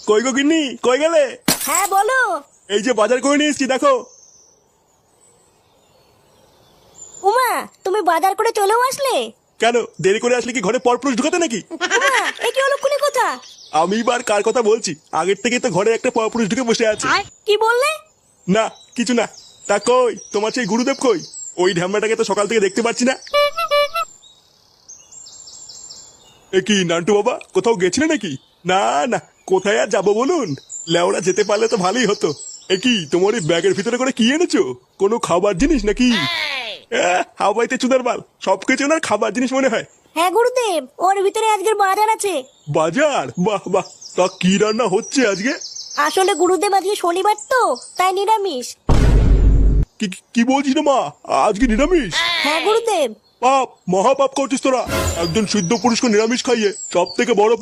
কই গো গিন্নি, কই গেলে? হ্যাঁ বলো। এই যে বাজার করে নিয়ে এসছি, দেখো। উমা, তুমি বাজার করে চলেও আসলে? কেন, দেরি করে আসলে কি ঘরে পরপুরুষ ঢুকাতে নাকি? উমা, এ কি অলক্ষণী কথা? আমি বার কার কথা বলছি? আগের থেকেই তো ঘরে একটা পরপুরুষ ঢুকে বসে আছে। কি বললে? না, কিছু না। তা কই তোমার সেই গুরুদেব কই? ওই ঢ্যামনাটাকে তো সকাল থেকে দেখতে পাচ্ছি না। এ কি নান্টু বাবা, কোথাও গেছিলে নাকি? না না, কোথায় আর যাবো বলুন। লেওরা যেতে পারলে তো ভালোই হতো। এ কি তোমার এই ব্যাগের ভিতরে করে কি এনেছো? কোনো খাবার জিনিস নাকি? হাওয়াইতে চুদার বাল, সবকিছু না খাবার জিনিস মনে হয়। হ্যাঁ গুরুদেব, ওর ভিতরে আজকের বাজার আছে। বাজার? বাহ বাহ। তা কি রান্না হচ্ছে আজকে? আসলে গুরুদেব আজকে শনিবার তো, তাই নিরামিষ। কি কি বলছিস রে মা? আজকে নিরামিষ? হ্যাঁ গুরুদেব। পাপ, মহাপাপ করছিস তোরা। একজন সিদ্ধ পুরুষকে নিরামিষ খাইয়ে সব থেকে বড় পাপ